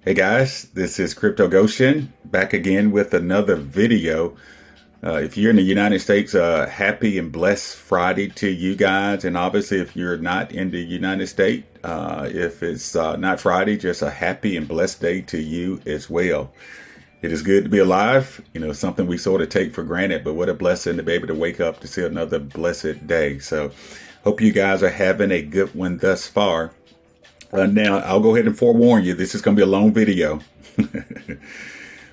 Hey guys, this is Crypto Goshen back again with another video. If you're in the United States, happy and blessed Friday to you guys. And obviously, if you're not in the United States, if it's not Friday, just a happy and blessed day to you as well. It is good to be alive, something we sort of take for granted, but what a blessing to be able to wake up to see another blessed day. So hope you guys are having a good one thus far. Now, I'll go ahead and forewarn you, this is going to be a long video.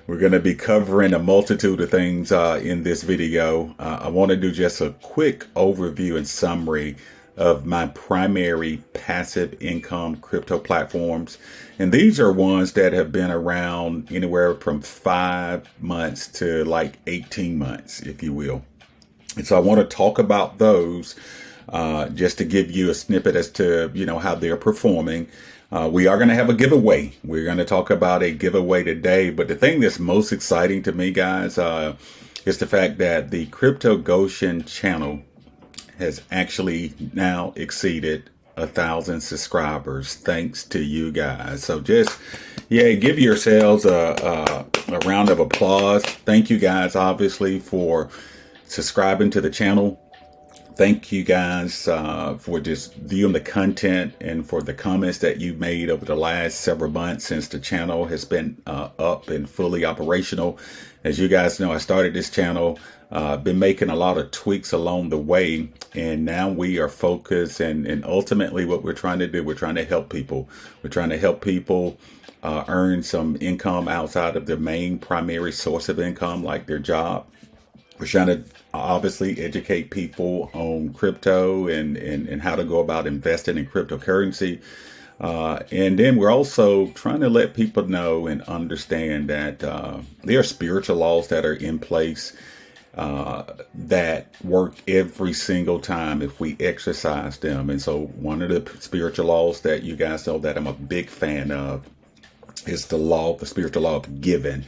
We're going to be covering a multitude of things in this video. I want to do just a quick overview and summary of my primary passive income crypto platforms. And these are ones that have been around anywhere from 5 months to like 18 months, if you will. And so I want to talk about those just to give you a snippet as to, how they're performing. We are going to have a giveaway. We're going to talk about a giveaway today. But the thing that's most exciting to me, guys, is the fact that the Crypto Goshen channel has actually now exceeded 1,000 subscribers, thanks to you guys. So just, give yourselves a round of applause. Thank you guys, obviously, for subscribing to the channel. Thank you guys for just viewing the content and for the comments that you've made over the last several months since the channel has been up and fully operational. As you guys know, I started this channel, been making a lot of tweaks along the way, and now we are focused and ultimately what we're trying to do, we're trying to help people. We're trying to help people earn some income outside of their main primary source of income, like their job. We're trying to obviously educate people on crypto and how to go about investing in cryptocurrency. And then we're also trying to let people know and understand that there are spiritual laws that are in place that work every single time if we exercise them. And so one of the spiritual laws that you guys know that I'm a big fan of is the spiritual law of giving,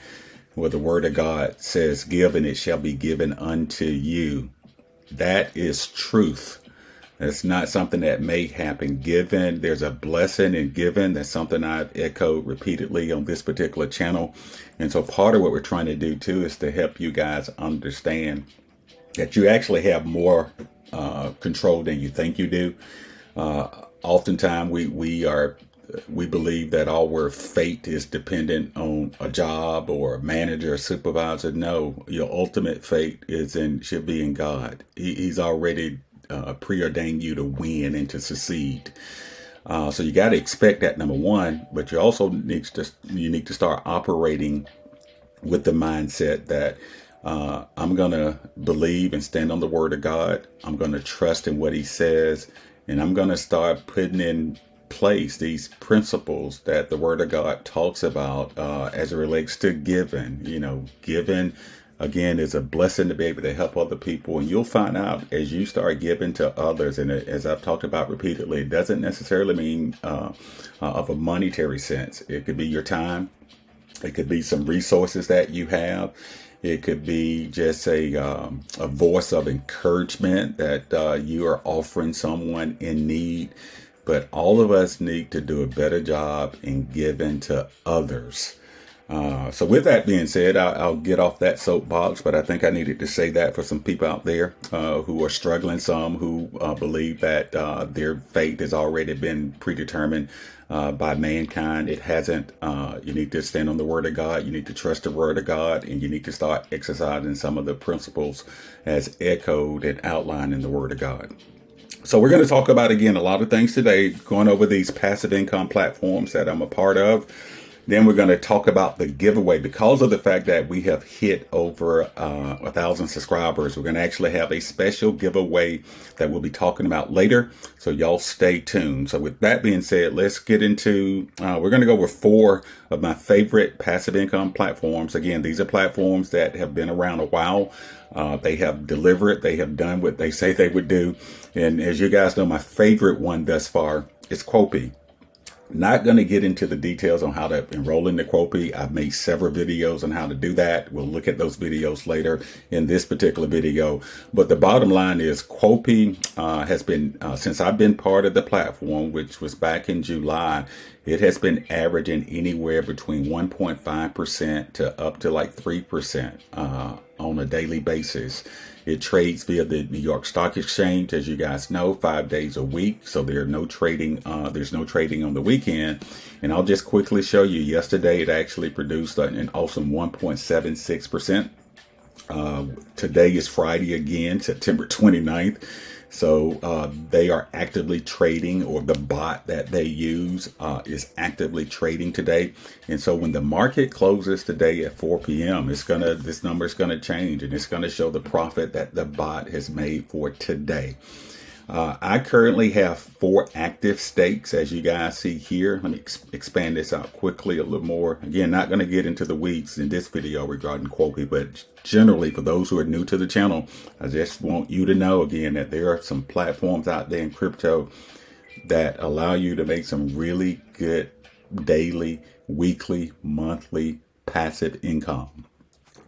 where the word of God says, give and it shall be given unto you. That is truth. It's not something that may happen. Given, there's a blessing in giving. That's something I've echoed repeatedly on this particular channel. And so part of what we're trying to do too is to help you guys understand that you actually have more control than you think you do. Oftentimes we believe that our fate is dependent on a job or a manager or supervisor. No, your ultimate fate should be in God. He's already preordained you to win and to succeed. So you got to expect that, number one, but you also need to start operating with the mindset that I'm going to believe and stand on the word of God. I'm going to trust in what he says, and I'm going to start putting in place these principles that the word of God talks about as it relates to giving. Giving again is a blessing to be able to help other people, and you'll find out as you start giving to others, and as I've talked about repeatedly, it doesn't necessarily mean of a monetary sense. It could be your time, it could be some resources that you have, it could be just a voice of encouragement that you are offering someone in need. But all of us need to do a better job in giving to others. So with that being said, I'll get off that soapbox, but I think I needed to say that for some people out there who are struggling, some who believe that their fate has already been predetermined by mankind. It hasn't. You need to stand on the word of God. You need to trust the word of God, and you need to start exercising some of the principles as echoed and outlined in the word of God. So we're going to talk about, again, a lot of things today, going over these passive income platforms that I'm a part of. Then we're going to talk about the giveaway. Because of the fact that we have hit over 1,000 subscribers, we're going to actually have a special giveaway that we'll be talking about later. So y'all stay tuned. So with that being said, let's get into, we're going to go over 4 of my favorite passive income platforms. Again, these are platforms that have been around a while. They have delivered. They have done what they say they would do. And as you guys know, my favorite one thus far is Quopi. Not going to get into the details on how to enroll in the Quopi. I've made several videos on how to do that. We'll look at those videos later in this particular video. But the bottom line is Quopi has been, since I've been part of the platform, which was back in July, it has been averaging anywhere between 1.5% to up to like 3% on a daily basis. It trades via the New York Stock Exchange, as you guys know, 5 days a week. So there's no trading on the weekend. And I'll just quickly show you. Yesterday, it actually produced an awesome 1.76%. Today is Friday again, September 29th. So they are actively trading, or the bot that they use is actively trading today. And so when the market closes today at 4 p.m., this number is going to change, and it's going to show the profit that the bot has made for today. I currently have 4 active stakes, as you guys see here. Let me expand this out quickly a little more. Again, not going to get into the weeds in this video regarding Quopi, but generally for those who are new to the channel, I just want you to know again that there are some platforms out there in crypto that allow you to make some really good daily, weekly, monthly passive income.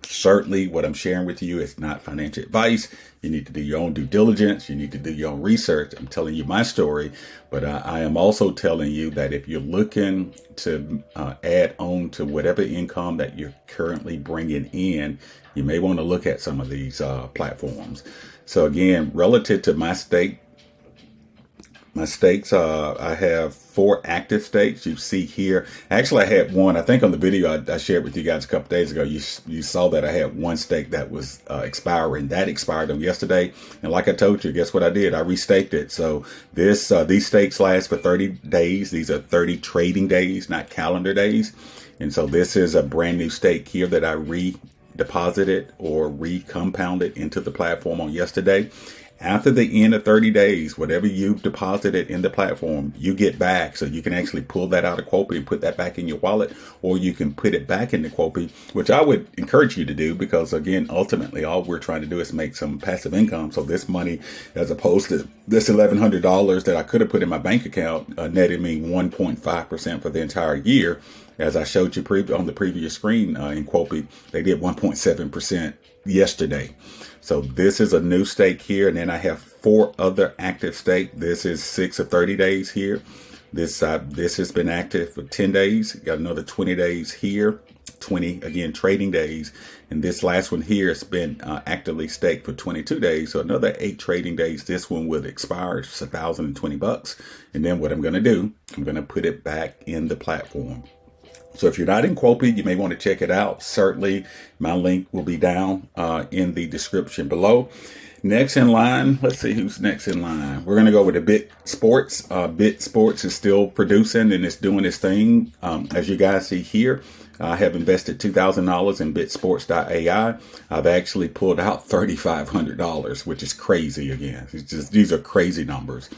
Certainly what I'm sharing with you is not financial advice. You need to do your own due diligence. You need to do your own research. I'm telling you my story, but I am also telling you that if you're looking to add on to whatever income that you're currently bringing in, you may want to look at some of these platforms. So again, relative to my stakes, I have 4 active stakes. You see here. Actually, I had one. I think on the video I shared with you guys a couple days ago, you saw that I had one stake that was expiring. That expired on yesterday. And like I told you, guess what I did? I restaked it. So these stakes last for 30 days. These are 30 trading days, not calendar days. And so this is a brand new stake here that I redeposited or recompounded into the platform on yesterday. After the end of 30 days, whatever you've deposited in the platform, you get back. So you can actually pull that out of Quopi and put that back in your wallet, or you can put it back into Quopi, which I would encourage you to do, because again, ultimately, all we're trying to do is make some passive income. So this money, as opposed to this $1,100 that I could have put in my bank account, netted me 1.5% for the entire year. As I showed you on the previous screen in Quopi, they did 1.7% yesterday. So this is a new stake here. And then I have 4 other active stakes. This is 6 of 30 days here. This has been active for 10 days. Got another 20 days here. 20, again, trading days. And this last one here has been actively staked for 22 days. So another 8 trading days. This one will expire. It's $1,020. And then what I'm going to do, I'm going to put it back in the platform. So if you're not in Quopi, you may want to check it out. Certainly, my link will be down in the description below. Next in line, let's see who's next in line. We're going to go with the Bit Sports. Bit Sports is still producing and it's doing its thing. As you guys see here, I have invested $2,000 in bitsports.ai. I've actually pulled out $3,500, which is crazy again. These are crazy numbers.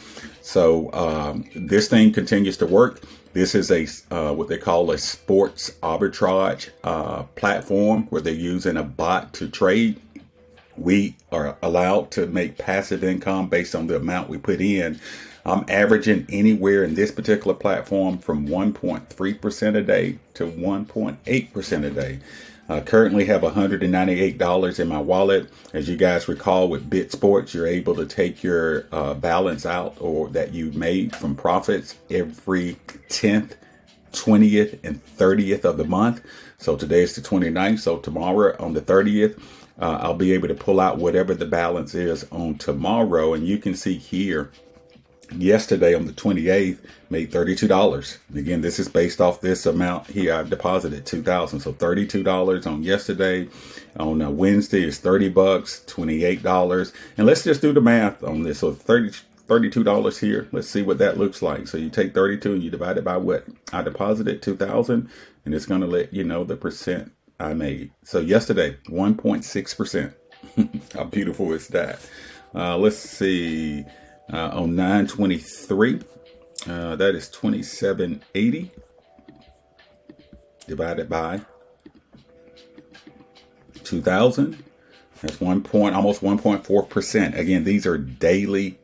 So this thing continues to work. This is a what they call a sports arbitrage platform where they're using a bot to trade. We are allowed to make passive income based on the amount we put in. I'm averaging anywhere in this particular platform from 1.3% a day to 1.8% a day. Currently have $198 in my wallet. As you guys recall, with Bit Sports, you're able to take your balance out, or that you made from profits, every 10th, 20th, and 30th of the month. So today is the 29th. So tomorrow on the 30th, I'll be able to pull out whatever the balance is on tomorrow. And you can see here, yesterday on the 28th, made $32. Again, this is based off this amount here. I've deposited $2,000. So $32 on yesterday. On Wednesday is $30, $28. And let's just do the math on this. So $32 here. Let's see what that looks like. So you take 32 and you divide it by what I deposited, 2,000, and it's going to let you know the percent I made. So yesterday, 1.6%. How beautiful is that? Let's see. On 9/23, that is 2780 divided by 2,000. That's almost 1.4%. Again, these are daily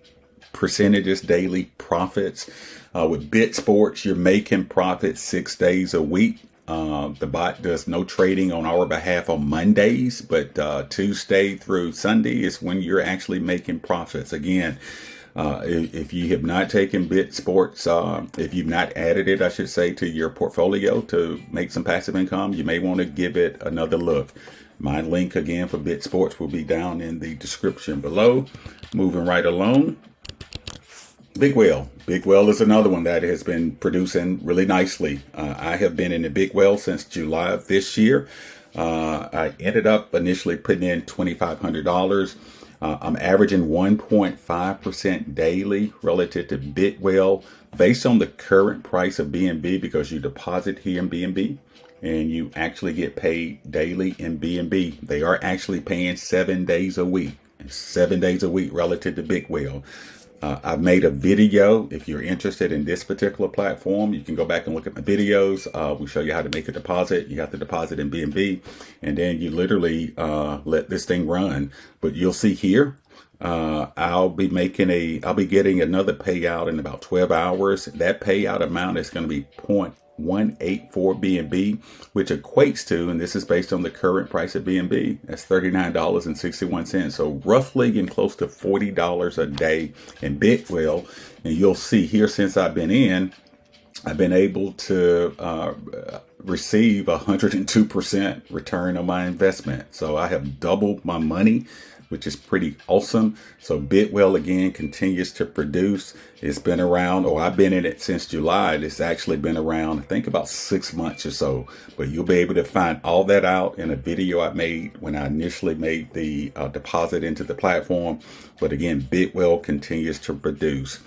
percentages, daily profits. With Bit Sports, you're making profits 6 days a week. The bot does no trading on our behalf on Mondays, but Tuesday through Sunday is when you're actually making profits. Again, if you have not taken Bit Sports, if you've not added it, I should say, to your portfolio to make some passive income, you may want to give it another look. My link again for Bit Sports will be down in the description below. Moving right along. Big Whale. Big Whale is another one that has been producing really nicely. I have been in the Big Whale since July of this year. I ended up initially putting in $2,500. I'm averaging 1.5% daily relative to Big Whale based on the current price of BNB, because you deposit here in BNB and you actually get paid daily in BNB. They are actually paying 7 days a week. 7 days a week relative to Big Whale. I've made a video. If you're interested in this particular platform, you can go back and look at my videos. We show you how to make a deposit. You have to deposit in BNB, and then you literally let this thing run. But you'll see here, I'll be getting another payout in about 12 hours. That payout amount is going to be 0.184 BNB, which equates to, and this is based on the current price of BNB, that's $39.61. So roughly getting close to $40 a day in Big Whale. And you'll see here, since I've been able to receive 102% return on my investment. So I have doubled my money, which is pretty awesome. So Big Whale again continues to produce. It's been around, or I've been in it since July. It's actually been around, I think, about 6 months or so. But you'll be able to find all that out in a video I made when I initially made the deposit into the platform. But again, Big Whale continues to produce.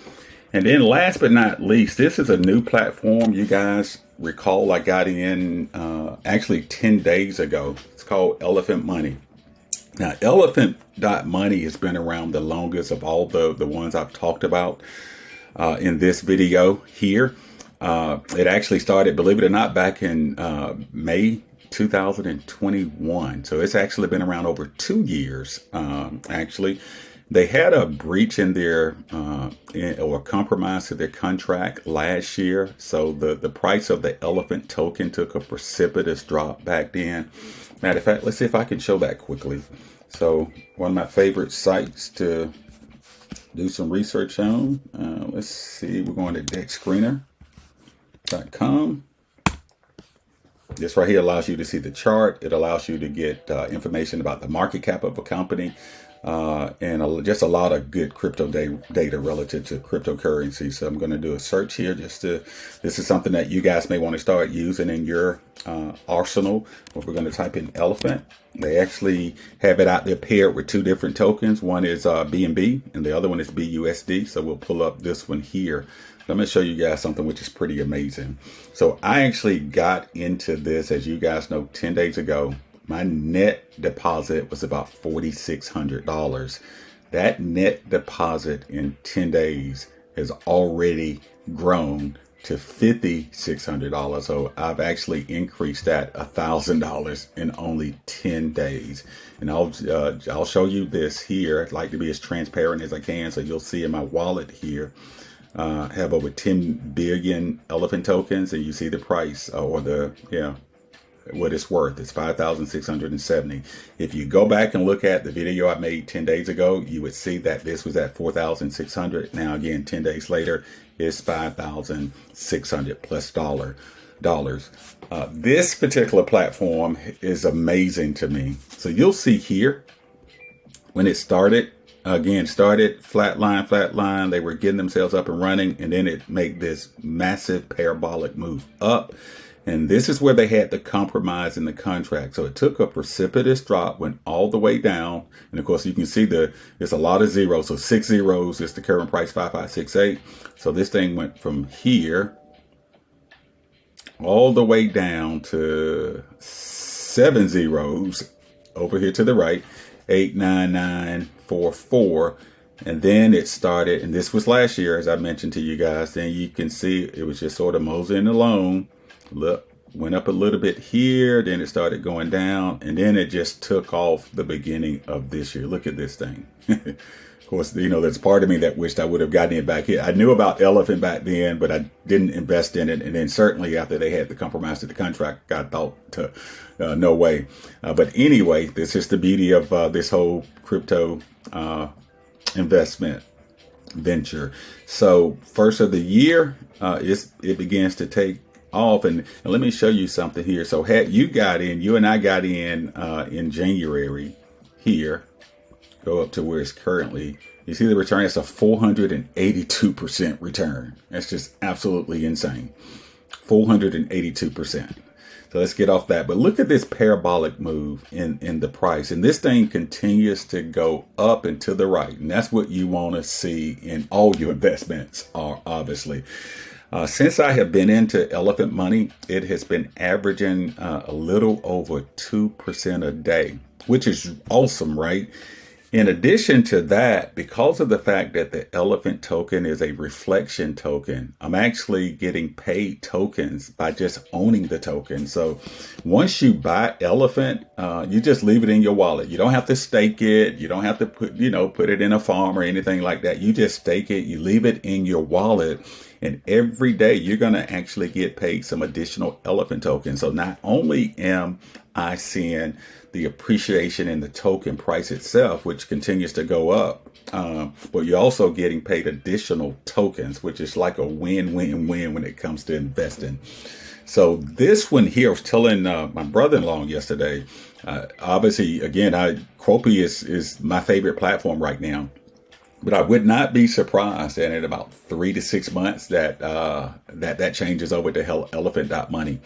And then last but not least, this is a new platform. You guys recall I got in actually 10 days ago. It's called Elephant Money. Now, Elephant.money has been around the longest of all the ones I've talked about in this video here. It actually started, believe it or not, back in May 2021. So it's actually been around over 2 years, actually. They had a breach in their or compromise to their contract last year. So the price of the Elephant token took a precipitous drop back then. Matter of fact, let's see if I can show that quickly. So one of my favorite sites to do some research on. Let's see, we're going to dexscreener.com. This right here allows you to see the chart. It allows you to get information about the market cap of a company. And just a lot of good crypto data relative to cryptocurrency. So I'm going to do a search here this is something that you guys may want to start using in your arsenal. We're going to type in elephant. They actually have it out there paired with 2 different tokens. One is BNB and the other one is BUSD. So we'll pull up this one here. I'm going to show you guys something which is pretty amazing. So I actually got into this, as you guys know, 10 days ago. My net deposit was about $4,600. That net deposit in 10 days has already grown to $5,600. So I've actually increased that $1,000 in only 10 days. And I'll show you this here. I'd like to be as transparent as I can. So you'll see in my wallet here, have over 10 billion elephant tokens, and you see the price what it's worth. It's 5,670. If you go back and look at the video I made 10 days ago, you would see that this was at 4,600. Now again, 10 days later, it's 5,600 plus dollars. This particular platform is amazing to me. So you'll see here when it started, flatline. They were getting themselves up and running, and then it made this massive parabolic move up. And this is where they had the compromise in the contract. So it took a precipitous drop, went all the way down. And of course, you can see there's a lot of zeros. So 6 zeros is the current price, 5568. So this thing went from here all the way down to 7 zeros over here to the right, 89944. And then it started, and this was last year, as I mentioned to you guys. Then you can see it was just sort of moseying along. Look, went up a little bit here, then it started going down, and then it just took off the beginning of this year. Look at this thing. course, there's part of me that wished I would have gotten it back here. I knew about Elephant back then, but I didn't invest in it. And then certainly after they had the compromise to the contract, I thought no way. But anyway, this is the beauty of this whole crypto investment venture. So first of the year, it begins to take off, and let me show you something here. So you and I got in January here. Go up to where it's currently. You see the return? It's a 482% return. That's just absolutely insane. 482%. So let's get off that. But look at this parabolic move in the price. And this thing continues to go up and to the right. And that's what you want to see in all your investments, obviously. Since I have been into Elephant Money, it has been averaging a little over 2% a day, which is awesome, right? In addition to that, because of the fact that the Elephant token is a reflection token, I'm actually getting paid tokens by just owning the token. So once you buy Elephant, you just leave it in your wallet. You don't have to stake it. You don't have to put it in a farm or anything like that. You just stake it. You leave it in your wallet. And every day you're going to actually get paid some additional Elephant tokens. So not only am I seeing the appreciation in the token price itself, which continues to go up, but you're also getting paid additional tokens, which is like a win-win-win when it comes to investing. So this one here, I was telling my brother-in-law yesterday, obviously, again, Quopi is my favorite platform right now. But I would not be surprised that in about 3 to 6 months that changes over to Elephant.money.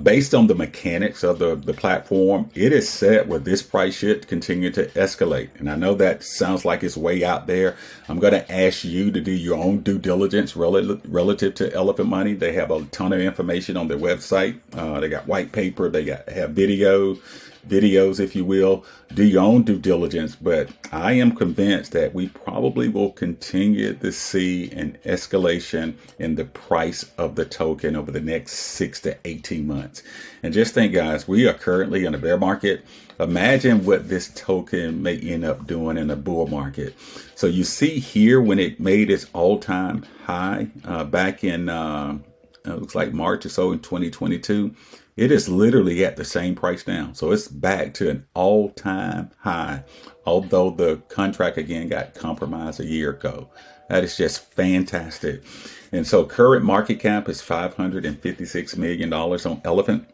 Based on the mechanics of the platform, it is set where this price should continue to escalate. And I know that sounds like it's way out there. I'm going to ask you to do your own due diligence relative to Elephant Money. They have a ton of information on their website. They got white paper. They have videos, if you will. Do your own due diligence. But I am convinced that we probably will continue to see an escalation in the price of the token over the next 6 to 18 months. And just think, guys, we are currently in a bear market. Imagine what this token may end up doing in a bull market. So you see here when it made its all-time high back in it looks like March or so in 2022. It is literally at the same price now. So it's back to an all-time high, although the contract again got compromised a year ago. That is just fantastic. And so current market cap is $556 million on Elephant.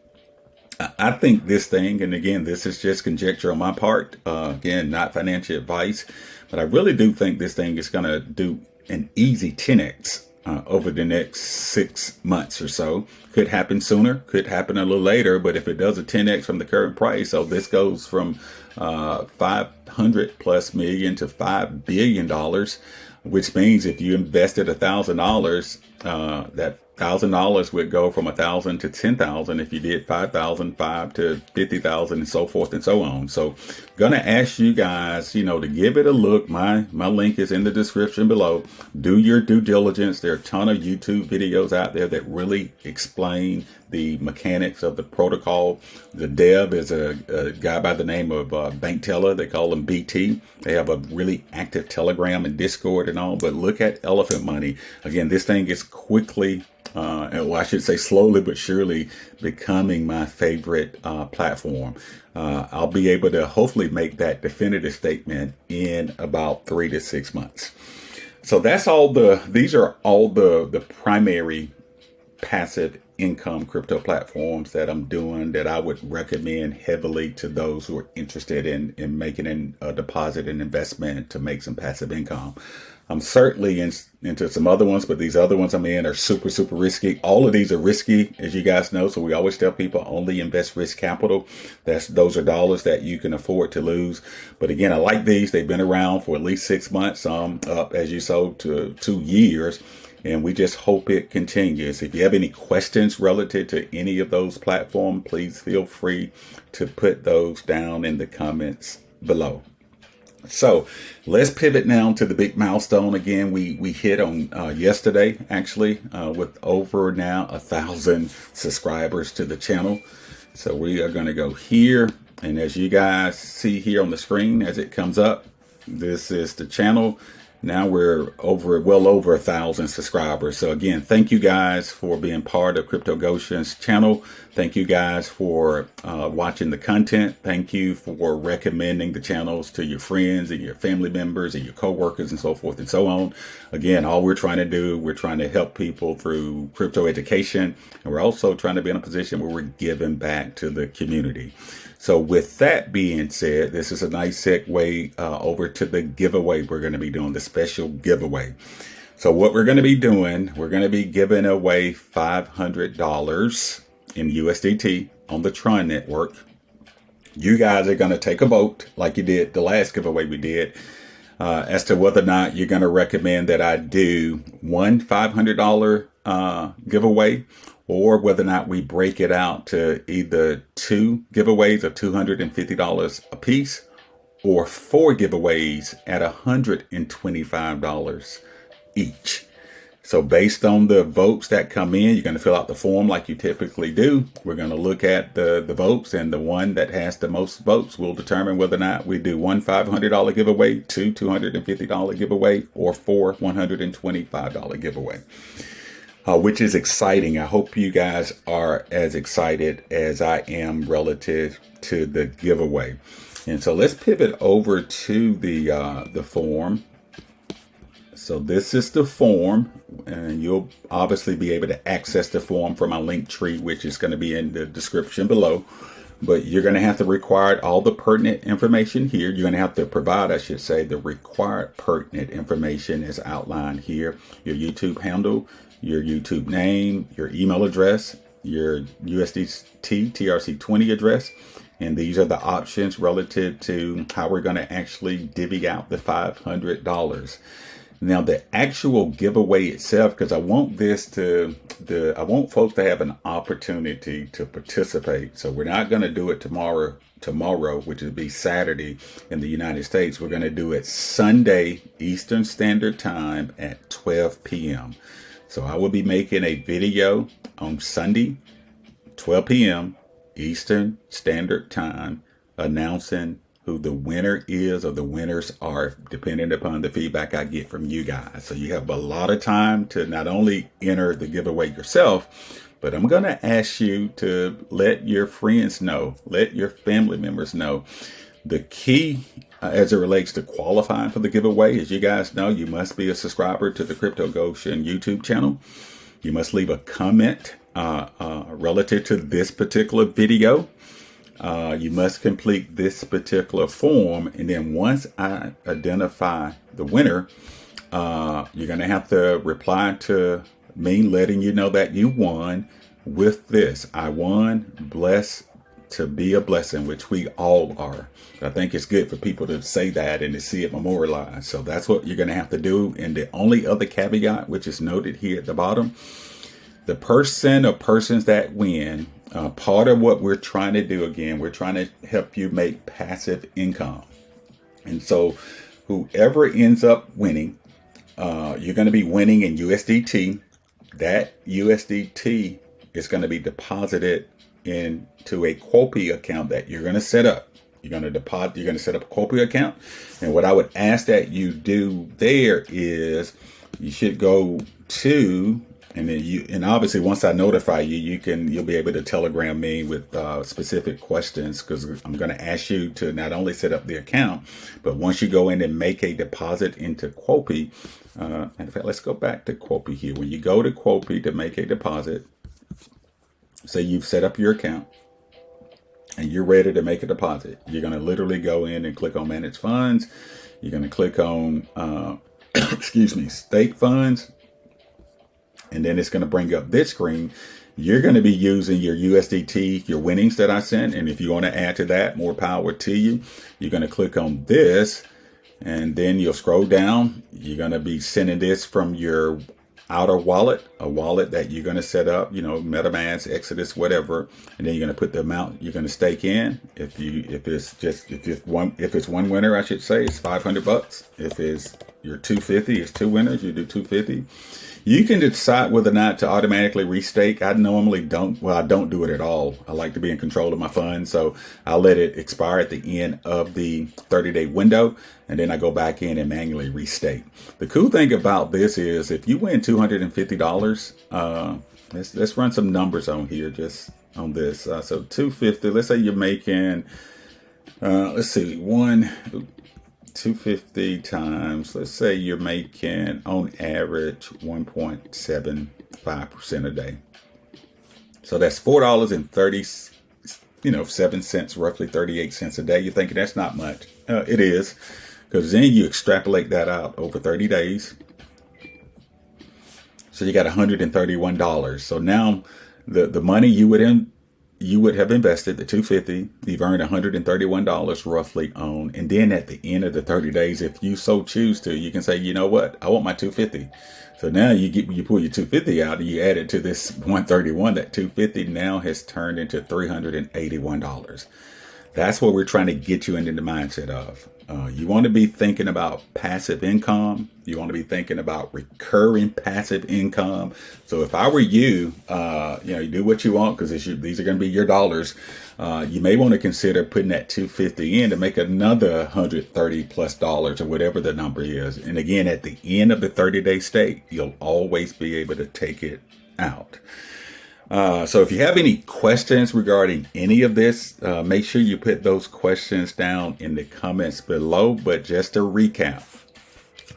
I think this thing, and again, this is just conjecture on my part, again, not financial advice, but I really do think this thing is going to do an easy 10x. Over the next 6 months or so. Could happen sooner, could happen a little later, but if it does a 10x from the current price, so this goes from 500 plus million to $5 billion, which means if you invested $1,000, that $1,000 would go from 1,000 to 10,000. If you did 5,000, 5 to 50,000, and so forth and so on. So, gonna ask you guys, to give it a look. My link is in the description below. Do your due diligence. There are a ton of YouTube videos out there that really explain the mechanics of the protocol. The dev is a guy by the name of Bank Teller. They call him BT. They have a really active Telegram and Discord and all. But look at Elephant Money. Again, this thing is quickly, I should say slowly but surely, becoming my favorite platform. I'll be able to hopefully make that definitive statement in about 3 to 6 months. So these are all the primary passive income crypto platforms that I'm doing that I would recommend heavily to those who are interested in making a deposit and investment to make some passive income. I'm certainly into some other ones, but these other ones I'm in are super, super risky. All of these are risky, as you guys know. So we always tell people only invest risk capital. Those are dollars that you can afford to lose. But again, I like these. They've been around for at least 6 months, some up, as you saw, to 2 years. And we just hope it continues. If you have any questions relative to any of those platforms, please feel free to put those down in the comments below. So let's pivot now to the big milestone. Again, we hit on yesterday, actually, with over now 1,000 subscribers to the channel. So we are going to go here. And as you guys see here on the screen, as it comes up, This is the channel. Now we're well over 1,000 subscribers. So again, thank you guys for being part of Crypto Goshen's channel. Thank you guys for watching the content. Thank you for recommending the channels to your friends and your family members and your coworkers and so forth and so on. Again, all we're trying to do, we're trying to help people through crypto education. And we're also trying to be in a position where we're giving back to the community. So with that being said, this is a nice segue over to the giveaway. We're going to be doing the special giveaway. So what we're going to be doing, we're going to be giving away $500 in USDT on the Tron network. You guys are going to take a vote like you did the last giveaway we did as to whether or not you're going to recommend that I do one $500 giveaway, or whether or not we break it out to either 2 giveaways of $250 a piece, or 4 giveaways at $125 each. So based on the votes that come in, you're going to fill out the form like you typically do. We're going to look at the votes, and the one that has the most votes will determine whether or not we do one $500 giveaway, 2 $250 giveaway, or 4 $125 giveaway. Which is exciting. I hope you guys are as excited as I am relative to the giveaway. And so let's pivot over to the form. So this is the form, and you'll obviously be able to access the form from my link tree, which is going to be in the description below. But you're going to have to require all the pertinent information here. You're going to have to provide, I should say, the required pertinent information is outlined here. Your YouTube handle, your YouTube name, your email address, your USDT TRC20 address. And these are the options relative to how we're going to actually divvy out the $500. Now, the actual giveaway itself, because I want folks to have an opportunity to participate. So we're not going to do it tomorrow, which would be Saturday in the United States. We're going to do it Sunday, Eastern Standard Time at 12 p.m. So I will be making a video on Sunday, 12 p.m. Eastern Standard Time, announcing who the winner is, or the winners are, depending upon the feedback I get from you guys. So you have a lot of time to not only enter the giveaway yourself, but I'm going to ask you to let your friends know, let your family members know. The key as it relates to qualifying for the giveaway, as you guys know, you must be a subscriber to the Crypto Goshen YouTube channel. You must leave a comment relative to this particular video. You must complete this particular form. And then once I identify the winner, you're going to have to reply to me letting you know that you won with this. I won, blessed to be a blessing, which we all are. I think it's good for people to say that and to see it memorialized. So that's what you're going to have to do. And the only other caveat, which is noted here at the bottom, the person or persons that win, part of what we're trying to do, again, we're trying to help you make passive income. And so whoever ends up winning, you're going to be winning in USDT. That USDT is going to be deposited into a Quopi account that you're going to set up. You're going to set up a Quopi account. And what I would ask that you do there is you should go to, and obviously once I notify you, you'll be able to telegram me with specific questions, because I'm going to ask you to not only set up the account, but once you go in and make a deposit into Quopi, in fact, let's go back to Quopi here. When you go to Quopi to make a deposit, say you've set up your account and you're ready to make a deposit, you're going to literally go in and click on Manage Funds. You're going to click on, Stake Funds. And then it's going to bring up this screen. You're going to be using your USDT, your winnings that I sent. And if you want to add to that, more power to you. You're going to click on this, and then you'll scroll down. You're going to be sending this from your outer wallet, a wallet that you're going to set up, MetaMask, Exodus, whatever. And then you're going to put the amount you're going to stake in. If it's one winner, I should say, it's $500. If it's your 250. It's 2 winners. You do 250. You can decide whether or not to automatically restake. I normally don't. Well, I don't do it at all. I like to be in control of my funds, so I'll let it expire at the end of the 30-day window, and then I go back in and manually restake. The cool thing about this is if you win $250, let's run some numbers on here just on this. So 250. Let's say you're making. Let's see, 250 times, let's say you're making on average 1.75% a day. So that's $4.37, roughly 38 cents a day. You're thinking that's not much. It is, because then you extrapolate that out over 30 days. So you got $131. So now the money you would have invested, the $250, you've earned $131 roughly on, and then at the end of the 30 days, if you so choose to, you can say, you know what, I want my $250. So now you pull your $250 out and you add it to this $131. That $250 now has turned into $381. That's what we're trying to get you into the mindset of. You want to be thinking about passive income. You want to be thinking about recurring passive income. So if I were you, you do what you want, because these are going to be your dollars. You may want to consider putting that $250 in to make another $130+ or whatever the number is. And again, at the end of the 30-day stay, you'll always be able to take it out. So if you have any questions regarding any of this, make sure you put those questions down in the comments below. But just to recap,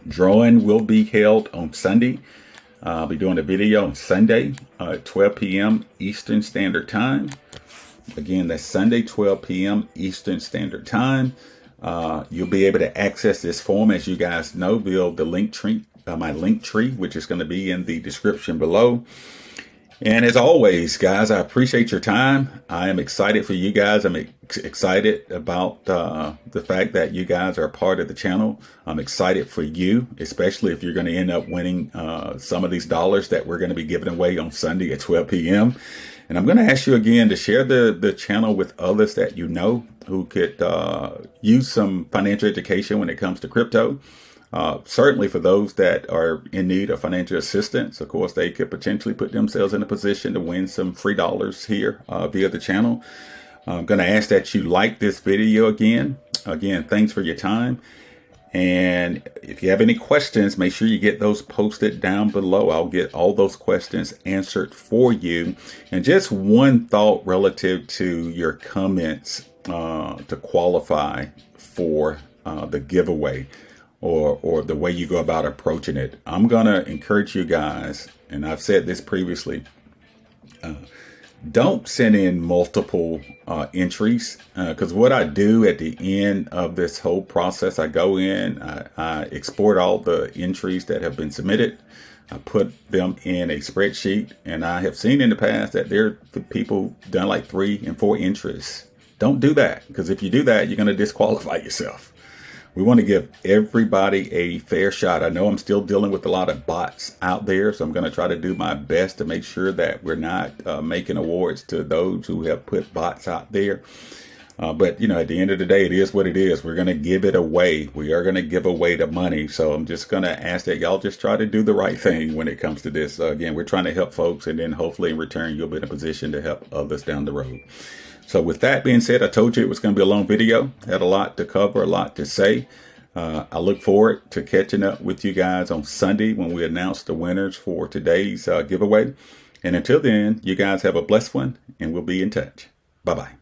drawing will be held on Sunday. I'll be doing a video on Sunday at 12 p.m. Eastern Standard Time. Again, that's Sunday, 12 p.m. Eastern Standard Time. You'll be able to access this form, as you guys know, via the link tree, my link tree, which is going to be in the description below. And as always, guys, I appreciate your time. I am excited for you guys. I'm excited about the fact that you guys are a part of the channel. I'm excited for you, especially if you're going to end up winning some of these dollars that we're going to be giving away on Sunday at 12 p.m. And I'm going to ask you again to share the channel with others that you know who could use some financial education when it comes to crypto. Certainly for those that are in need of financial assistance, of course, they could potentially put themselves in a position to win some free dollars here via the channel. I'm going to ask that you like this video again. Again, thanks for your time. And if you have any questions, make sure you get those posted down below. I'll get all those questions answered for you. And just one thought relative to your comments to qualify for the giveaway. Or the way you go about approaching it. I'm going to encourage you guys, and I've said this previously, don't send in multiple entries, because what I do at the end of this whole process, I go in, I export all the entries that have been submitted, I put them in a spreadsheet, and I have seen in the past that there are people done like 3 and 4 entries. Don't do that, because if you do that, you're going to disqualify yourself. We want to give everybody a fair shot. I know I'm still dealing with a lot of bots out there, so I'm going to try to do my best to make sure that we're not making awards to those who have put bots out there. But, at the end of the day, it is what it is. We're going to give it away. We are going to give away the money. So I'm just going to ask that y'all just try to do the right thing when it comes to this. Again, we're trying to help folks, and then hopefully in return, you'll be in a position to help others down the road. So with that being said, I told you it was going to be a long video. Had a lot to cover, a lot to say. I look forward to catching up with you guys on Sunday when we announce the winners for today's giveaway. And until then, you guys have a blessed one, and we'll be in touch. Bye-bye.